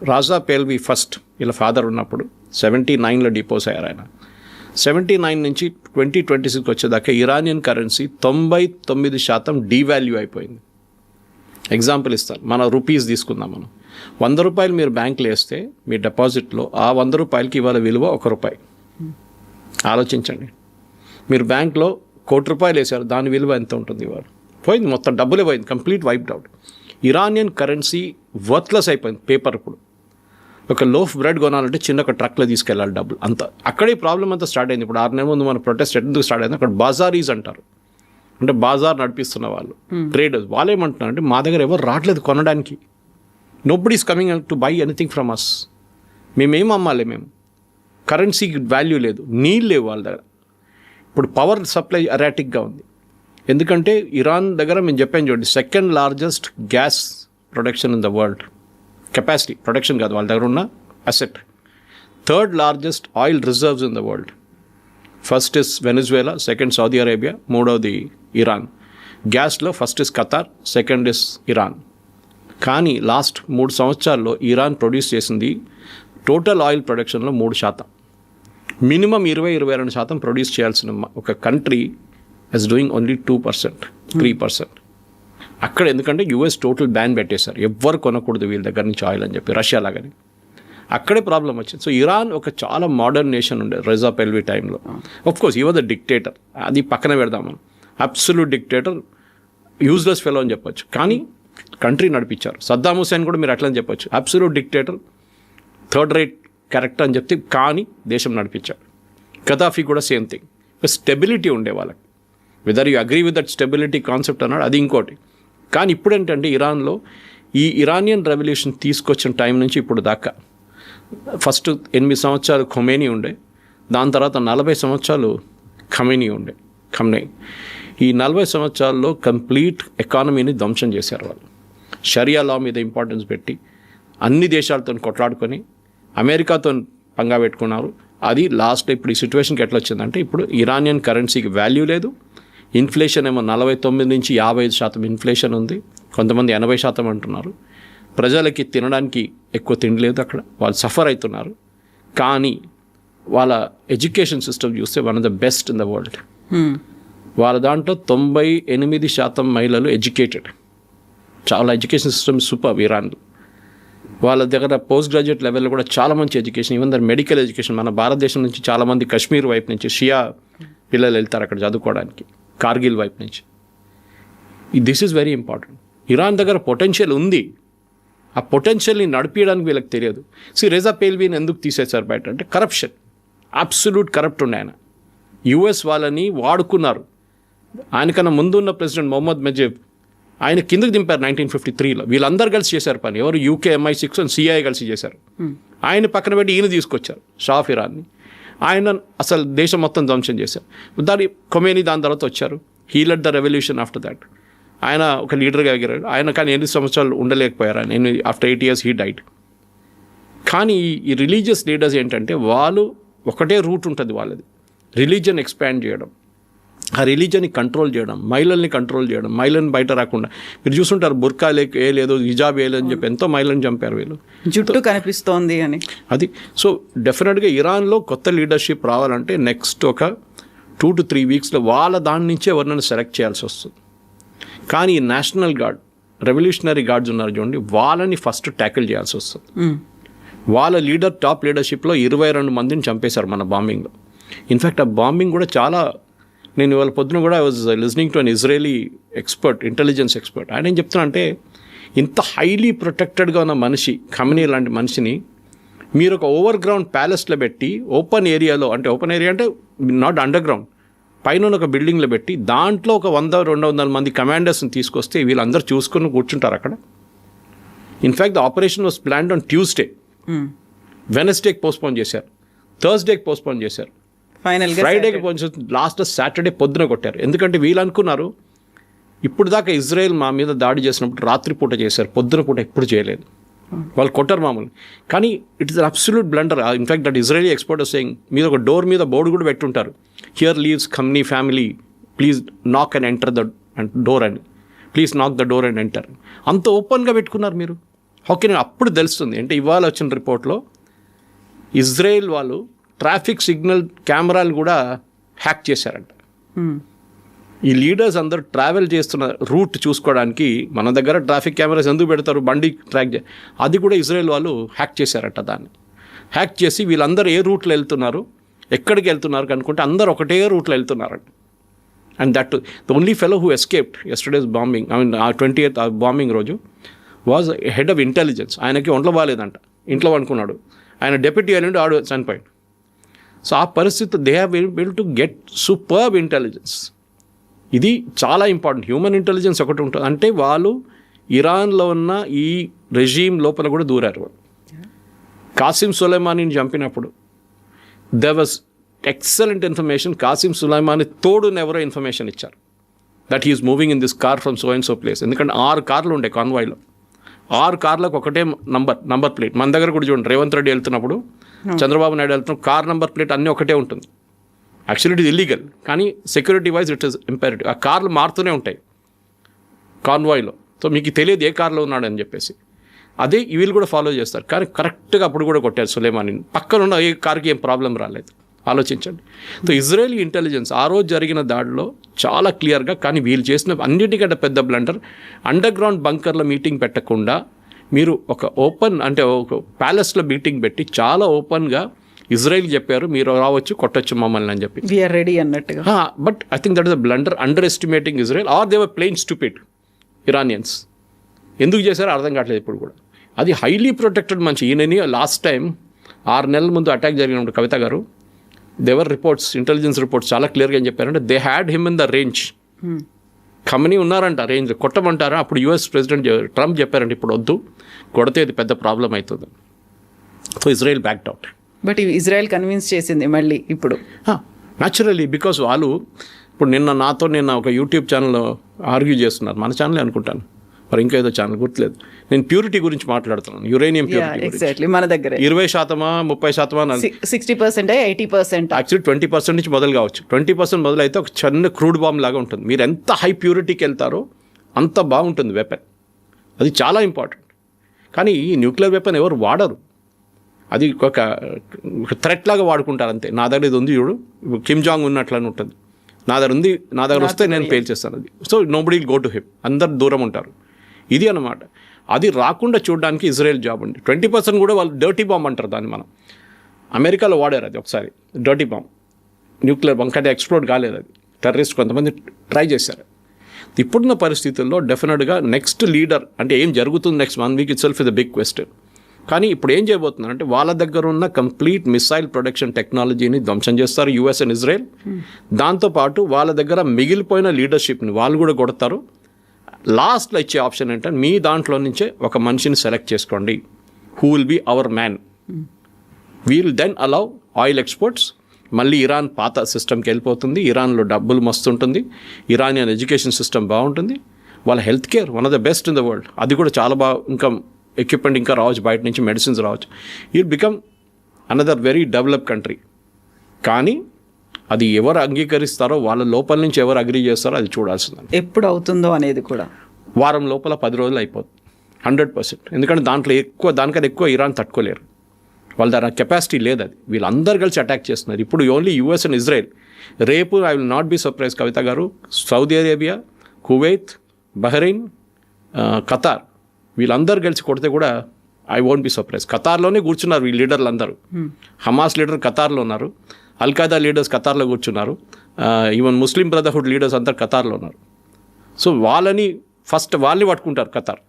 రాజా పేల్వి ఫస్ట్ వీళ్ళ ఫాదర్ ఉన్నప్పుడు 79లో డిపోజ్ అయ్యారు ఆయన. 79 నుంచి 2026 వచ్చేదాకా ఇరానియన్ కరెన్సీ 99% డీవాల్యూ అయిపోయింది. ఎగ్జాంపుల్ ఇస్తాను, మన రూపీస్ తీసుకుందాం. మనం 100 రూపాయలు మీరు బ్యాంకులో వేస్తే మీ డిపాజిట్లో ఆ 100 రూపాయలకి ఇవాళ విలువ ₹1. ఆలోచించండి, మీరు బ్యాంక్లో ₹1,00,00,000 వేశారు, దాని విలువ ఎంత ఉంటుంది ఇవాళ? పోయింది, మొత్తం డబ్బులే పోయింది, complete wiped out. Iranian currency worthless అయిపోయింది. పేపర్ ఇప్పుడు ఒక లోఫ్ బ్రెడ్ కొనాలంటే చిన్న ఒక ట్రక్లో తీసుకెళ్ళాలి డబ్బులు అంతా. అక్కడే ప్రాబ్లం అంతా స్టార్ట్ అయింది. ఇప్పుడు 6 నెలల ముందు మన ప్రొటెస్ట్ ఎందుకు స్టార్ట్ అయింది, అక్కడ బాజారీస్ అంటారు, అంటే బాజార్ నడిపిస్తున్న వాళ్ళు, ట్రేడర్స్. వాళ్ళు ఏమంటున్నారంటే మా దగ్గర ఎవరు రావట్లేదు కొనడానికి, nobody is coming to buy anything from us. మేమేం అమ్మాలి, మేము కరెన్సీకి వాల్యూ లేదు, నీళ్ళు లేవు వాళ్ళ దగ్గర. ఇప్పుడు పవర్ సప్లై ఎరాటిక్గా ఉంది, ఎందుకంటే ఇరాన్ దగ్గర మేము చెప్పాను చూడండి, 2nd largest gas production in the world. Capacity production కాదు, వాళ్ళ దగ్గర ఉన్న asset. 3rd largest oil reserves in the world. First is Venezuela, 2nd Saudi Arabia, 3వది ఇరాన్. గ్యాస్లో first is Qatar, 2nd is Iran. కానీ లాస్ట్ 3 సంవత్సరాల్లో Iran produce చేసింది total oil ప్రొడక్షన్లో 3%. మినిమం 20-22% ప్రొడ్యూస్ చేయాల్సిన ఒక కంట్రీ ఇస్ డూయింగ్ ఓన్లీ 2%, 3%. అక్కడ ఎందుకంటే యూఎస్ టోటల్ బ్యాన్ పెట్టేశారు, ఎవ్వరు కొనకూడదు వీళ్ళ దగ్గర నుంచి ఆయిల్ అని చెప్పి, రష్యా లాగానే. అక్కడే ప్రాబ్లం వచ్చింది. సో ఇరాన్ ఒక చాలా మోడర్న్ నేషన్ ఉండే రెజా పెల్వి టైంలో. ఆఫ్ కోర్స్ ఈ వాజ్ ద డిక్టేటర్, అది పక్కన పెడదాం మనం. అబ్సల్యూట్ డిక్టేటర్, యూజ్లెస్ ఫెలో అని చెప్పొచ్చు, కానీ కంట్రీ నడిపించారు. సద్దాం హుసేన్ కూడా మీరు అట్లని చెప్పొచ్చు, absolute dictator, 3rd rate character అని చెప్తే కానీ దేశం నడిపించాడు. గదాఫీ కూడా సేమ్ థింగ్. స్టెబిలిటీ ఉండే వాళ్ళకి, whether you agree with that stability concept అన్నాడు, అది ఇంకోటి. కానీ ఇప్పుడు ఏంటంటే ఇరాన్లో ఈ ఇరానియన్ రెవల్యూషన్ తీసుకొచ్చిన టైం నుంచి ఇప్పుడు దాకా ఫస్ట్ 8 సంవత్సరాలు ఖొమేనీ ఉండే, దాని తర్వాత 40 సంవత్సరాలు ఖమేనీ ఉండే. ఈ 40 సంవత్సరాల్లో కంప్లీట్ ఎకానమీని ధ్వంసం చేశారు వాళ్ళు. షరియా లా మీద ఇంపార్టెన్స్ పెట్టి అన్ని దేశాలతో కొట్లాడుకొని అమెరికాతో పంగా పెట్టుకున్నారు. అది లాస్ట్ ఇప్పుడు ఈ సిచ్యువేషన్కి ఎట్లా వచ్చిందంటే ఇప్పుడు ఇరానియన్ కరెన్సీకి వాల్యూ లేదు. ఇన్ఫ్లేషన్ ఏమో 49 నుంచి 55% ఇన్ఫ్లేషన్ ఉంది, కొంతమంది 80% అంటున్నారు. ప్రజలకి తినడానికి ఎక్కువ తిండి లేదు అక్కడ, వాళ్ళు సఫర్ అవుతున్నారు. కానీ వాళ్ళ ఎడ్యుకేషన్ సిస్టమ్ చూస్తే one of the best in the world. వాళ్ళ దాంట్లో 98% మహిళలు ఎడ్యుకేటెడ్. చాలా ఎడ్యుకేషన్ సిస్టమ్ సూపర్ ఇరాన్లో. వాళ్ళ దగ్గర పోస్ట్ గ్రాడ్యుయేట్ లెవెల్లో కూడా చాలా మంచి education, even their medical education. మన భారతదేశం నుంచి చాలామంది కాశ్మీర్ వైపు నుంచి షియా పిల్లలు వెళ్తారు అక్కడ చదువుకోవడానికి, కార్గిల్ వైపు నుంచి. This is very important. Iran దగ్గర పొటెన్షియల్ ఉంది, ఆ పొటెన్షియల్ని నడిపించడానికి వీళ్ళకి తెలియదు. రెజా పేల్వీని ఎందుకు తీసేశారు బయట అంటే కరప్షన్, అబ్సల్యూట్ కరప్ట్ ఉండే ఆయన. యుఎస్ వాళ్ళని వాడుకున్నారు. ఆయనకన్నా ముందున్న ప్రెసిడెంట్ మొహమ్మద్ మెజీబ్ ఆయన కిందకి దింపారు 1953లో. వీళ్ళందరూ కలిసి చేశారు పని. ఎవరు? యూకే MI6 అండ్ CIA కలిసి చేశారు. ఆయన పక్కన పెట్టి ఈయన తీసుకొచ్చారు షా ఆఫ్ ఇరాన్ని. ఆయన అసలు దేశం మొత్తం ధ్వంసం చేశారు. ఖొమేనీ దాని తర్వాత వచ్చారు. He lead the revolution after that. ఆయన ఒక లీడర్గా ఎగిరాడు. ఆయన కానీ 8 సంవత్సరాలు ఉండలేకపోయారు. ఆయన ఆఫ్టర్ 8 years హీ డైడ్. కానీ ఈ రిలీజియస్ లీడర్స్ ఏంటంటే వాళ్ళు ఒకటే రూట్ ఉంటుంది వాళ్ళది, రిలీజియన్ ఎక్స్పాండ్ చేయడం, ఆ రిలీజియన్ని కంట్రోల్ చేయడం, మహిళల్ని కంట్రోల్ చేయడం, మహిళని బయట రాకుండా. మీరు చూస్తుంటారు బుర్కా లేదు, హిజాబ్ వేయలేదని చెప్పి ఎంతో మహిళని చంపారు వీళ్ళు, జుట్టు కనిపిస్తోంది అని. అది సో డెఫినెట్గా ఇరాన్లో కొత్త లీడర్షిప్ రావాలంటే నెక్స్ట్ ఒక 2 to 3 weeksలో వాళ్ళ దాని నుంచే ఎవరినైనా సెలెక్ట్ చేయాల్సి వస్తుంది. కానీ ఈ నేషనల్ గార్డ్, రెవల్యూషనరీ గార్డ్స్ ఉన్నారు చూడండి, వాళ్ళని ఫస్ట్ ట్యాకిల్ చేయాల్సి వస్తుంది. వాళ్ళ లీడర్ టాప్ లీడర్షిప్లో 22 మందిని చంపేశారు మన బాంబింగ్లో. ఇన్ఫ్యాక్ట్ ఆ బాంబింగ్ కూడా చాలా, నేను ఇవాళ పొద్దున కూడా I was listening to an Israeli expert, intelligence expert. ఆయన ఏం చెప్తున్నా అంటే ఇంత హైలీ ప్రొటెక్టెడ్గా ఉన్న మనిషి, ఖమేనీ లాంటి మనిషిని మీరు ఒక ఓవర్ గ్రౌండ్ ప్యాలెస్లో పెట్టి ఓపెన్ ఏరియాలో, అంటే ఓపెన్ ఏరియా అంటే నాట్ అండర్ గ్రౌండ్, పైన ఒక బిల్డింగ్లో పెట్టి దాంట్లో ఒక 100-200 మంది కమాండర్స్ని తీసుకొస్తే వీళ్ళందరూ చూసుకొని కూర్చుంటారు అక్కడ. In fact the operation was planned on Tuesday, వెనస్డేకి పోస్ట్పోన్ చేశారు, థర్స్డేకి పోస్ట్పోన్ చేశారు, ఫ్రైడేకి పోస్ట్పోన్, లాస్ట్ సాటర్డే పొద్దున కొట్టారు. ఎందుకంటే వీళ్ళు అనుకున్నారు ఇప్పుడు దాకా ఇజ్రాయెల్ మా మీద దాడి చేసినప్పుడు రాత్రిపూట చేశారు, పొద్దున పూట ఎప్పుడు చేయలేదు. వాళ్ళు కొట్టారు మామూలు. కానీ it is absolute blunder. In fact that Israeli expert saying, మీద ఒక డోర్ మీద బోర్డు కూడా పెట్టుంటారు, here lives company family, please knock and enter the door అని, please knock the door and enter. అంత ఓపెన్గా పెట్టుకున్నారు మీరు. ఓకే, నేను అప్పుడు తెలుస్తుంది అంటే ఇవాళ వచ్చిన రిపోర్ట్లో ఇజ్రాయెల్ వాళ్ళు ట్రాఫిక్ సిగ్నల్ కెమెరాలు కూడా హ్యాక్ చేశారంట. ఈ లీడర్స్ అందరూ ట్రావెల్ చేస్తున్న రూట్ చూసుకోవడానికి మన దగ్గర ట్రాఫిక్ కెమెరాస్ ఎందుకు పెడతారు, బండి ట్రాక్ అది కూడా ఇజ్రాయెల్ వాళ్ళు హ్యాక్ చేశారట. దాన్ని హ్యాక్ చేసి వీళ్ళందరూ ఏ రూట్లో వెళ్తున్నారు, ఎక్కడికి వెళ్తున్నారు కనుక్కుంటే అందరూ ఒకటే రూట్లో వెళ్తున్నారంట. And that the only fellow who escaped yesterday's bombing, I mean 28th bombing రోజు వాజ్ హెడ్ ఆఫ్ ఇంటెలిజెన్స్. ఆయనకి ఒంట్లో బాగాలేదంట, ఇంట్లో అనుకున్నాడు, ఆయన డెప్యూటీ వెళ్ళిండి ఆడు చనిపోయాడు. సో ఆ పరిస్థితి they have able to get superb intelligence. ఇది చాలా ఇంపార్టెంట్. హ్యూమన్ ఇంటెలిజెన్స్ ఒకటి ఉంటుంది అంటే వాళ్ళు ఇరాన్లో ఉన్న ఈ రెజీమ్ లోపల కూడా దూరారు. కాసిం సులైమానీని చంపినప్పుడు they was excellent information. Qasem Soleimani తోడునెవరో ఇన్ఫర్మేషన్ ఇచ్చారు that he is moving in this car from so and so place. ఎందుకంటే 6 కార్లు ఉండే కాన్వాయ్లో, 6 కార్లకు ఒకటే నంబర్ ప్లేట్. మన దగ్గర కూడా చూడండి, రేవంత్ రెడ్డి వెళ్తున్నప్పుడు, చంద్రబాబు నాయుడు వెళ్తున్నప్పుడు కార్ నంబర్ ప్లేట్ అన్నీ ఒకటే ఉంటుంది. యాక్చువల్లీ ఇట్ ఇస్ ఇల్లీగల్, కానీ సెక్యూరిటీ వైజ్ ఇట్ ఈస్ ఇంపారిటివ్. ఆ కార్లు మారుతూనే ఉంటాయి కాన్వాయ్లో. సో మీకు తెలియదు ఏ కార్లో ఉన్నాడని చెప్పేసి. అదే వీళ్ళు కూడా ఫాలో చేస్తారు. కానీ కరెక్ట్గా అప్పుడు కూడా కొట్టారు సులైమాని. పక్కన ఉన్న ఏ కార్కి ఏం ప్రాబ్లం రాలేదు. ఆలోచించండి. సో ఇజ్రాయలీ ఇంటెలిజెన్స్ ఆ రోజు జరిగిన దాడిలో చాలా క్లియర్గా, కానీ వీళ్ళు చేసిన అన్నిటికంటే పెద్ద బ్లండర్, అండర్ గ్రౌండ్ బంకర్లో మీటింగ్ పెట్టకుండా మీరు ఒక ఓపెన్ అంటే ఒక ప్యాలెస్లో మీటింగ్ పెట్టి చాలా ఓపెన్గా ఇజ్రాయెల్ చెప్పారు మీరు రావచ్చు కొట్టొచ్చు మమ్మల్ని అని చెప్పి, వీఆర్ రెడీ అన్నట్టుగా. But I think that is a blunder, underestimating Israel, or they were playing stupid Iranians. ఎందుకు చేశారో అర్థం కావట్లేదు ఇప్పుడు కూడా. అది హైలీ ప్రొటెక్టెడ్ మనిషి. ఈయనని లాస్ట్ టైం 6 నెలల ముందు అటాక్ జరిగినప్పుడు కవిత గారు, దేవర్ రిపోర్ట్స్, ఇంటెలిజెన్స్ రిపోర్ట్స్ చాలా క్లియర్గా ఏం చెప్పారంటే they had him in the range. Khamenei ఉన్నారంట రేంజ్, కొట్టమంటారా? అప్పుడు యుఎస్ ప్రెసిడెంట్ ట్రంప్ చెప్పారంటే ఇప్పుడు వద్దు, కొడితే ఇది పెద్ద ప్రాబ్లం అవుతుంది. So Israel backed out. But Israel convince చేసింది మళ్ళీ ఇప్పుడు. న్యాచురల్లీ, బికాస్ వాళ్ళు ఇప్పుడు నిన్న ఒక యూట్యూబ్ ఛానల్లో ఆర్గ్యూ చేస్తున్నారు, మన ఛానలే అనుకుంటాను, మరి ఇంకా ఏదో ఛానల్ గుర్తులేదు. నేను ప్యూరిటీ గురించి మాట్లాడుతున్నాను, యురేనియం ప్యూరిటీ. ఎగ్జాక్ట్లీ మన దగ్గర 20%, 30%, 60%, 80%. యాక్చువల్లీ 20% నుంచి మొదలు కావచ్చు. 20% మొదలైతే ఒక చిన్న క్రూడ్ బాంబ్ లాగా ఉంటుంది. మీరు ఎంత హై ప్యూరిటీకి వెళ్తారో అంత బాగుంటుంది వెపన్. అది చాలా ఇంపార్టెంట్. కానీ ఈ న్యూక్లియర్ వెపన్ ఎవరు వాడరు. అది ఒక థ్రెట్ లాగా వాడుకుంటారు అంతే. నా దగ్గర ఇది ఉంది చూడు, కిమ్ జాంగ్ ఉన్నట్లని ఉంటుంది, నా దగ్గర ఉంది, నా దగ్గర వస్తే నేను పేల్చేస్తాను అది. So nobody will go to him, అందరు దూరం ఉంటారు. ఇది అన్నమాట. అది రాకుండా చూడడానికి ఇజ్రాయెల్ జాబ్ ఉంది. 20% కూడా వాళ్ళు డర్టీ బాంబ్ అంటారు దాన్ని. మనం అమెరికాలో వాడారు అది ఒకసారి, డర్టీ బాంబ్, న్యూక్లియర్ బాంబ్. కానీ ఎక్స్ప్లోడ్ కాలేదు అది. టెర్రరిస్ట్ కొంతమంది ట్రై చేశారు. ఇప్పుడున్న పరిస్థితుల్లో డెఫినెట్గా నెక్స్ట్ లీడర్ అంటే ఏం జరుగుతుంది next 1 week itself is the big question. కానీ ఇప్పుడు ఏం చేయబోతున్నారు అంటే వాళ్ళ దగ్గర ఉన్న కంప్లీట్ మిసైల్ ప్రొడక్షన్ టెక్నాలజీని ధ్వంసం చేస్తారు యూఎస్ అండ్ ఇజ్రాయెల్. దాంతోపాటు వాళ్ళ దగ్గర మిగిలిపోయిన లీడర్షిప్ని వాళ్ళు కూడా కొడతారు. లాస్ట్లో ఇచ్చే ఆప్షన్ ఏంటంటే మీ దాంట్లో నుంచే ఒక మనిషిని సెలెక్ట్ చేసుకోండి, who will be our man. We'll then allow oil exports. మళ్ళీ ఇరాన్ పాత సిస్టమ్కి వెళ్ళిపోతుంది. ఇరాన్లో డబ్బులు మస్తు ఉంటుంది, ఇరానియన్ ఎడ్యుకేషన్ సిస్టమ్ బాగుంటుంది, వాళ్ళ health care one of the best in the world. అది కూడా చాలా బాగా, ఇంకా ఎక్విప్మెంట్ ఇంకా రావచ్చు, బయట నుంచి మెడిసిన్స్ రావచ్చు. It become another very develop country. కానీ అది ఎవరు అంగీకరిస్తారో, వాళ్ళ లోపల నుంచి ఎవరు అగ్రీ చేస్తారో అది చూడాల్సింది. ఎప్పుడు అవుతుందో అనేది కూడా వారం లోపల 10 రోజులు అయిపోతుంది 100%. ఎందుకంటే దానికన్నా ఎక్కువ ఇరాన్ తట్టుకోలేరు. వాళ్ళ దగ్గర కెపాసిటీ లేదు. అది వీళ్ళందరూ కలిసి అటాక్ చేస్తున్నారు. ఇప్పుడు ఓన్లీ యూఎస్ అండ్ ఇజ్రాయెల్. రేపు I will not be surprise Kavitha garu, Saudi Arabia, Kuwait, Bahrain, Qatar వీళ్ళందరూ కలిసి కొడితే కూడా ఐ వోంట్ బి సర్ప్రైజ్. ఖతార్లోనే కూర్చున్నారు ఈ లీడర్లు అందరూ. హమాస్ లీడర్ ఖతార్లో ఉన్నారు, అల్ఖైదా లీడర్స్ ఖతార్లో కూర్చున్నారు, ఈవెన్ ముస్లిం బ్రదర్హుడ్ లీడర్స్ అందరు ఖతార్లో ఉన్నారు. సో వాళ్ళని వాళ్ళని పట్టుకుంటారు ఖతార్.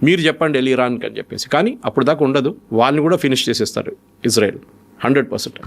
మీరు చెప్పండి వెళ్ళి ఇరాన్కి అని చెప్పేసి. కానీ అప్పుడు దాకా ఉండదు, వాళ్ళని కూడా ఫినిష్ చేసేస్తారు ఇజ్రాయెల్ 100%.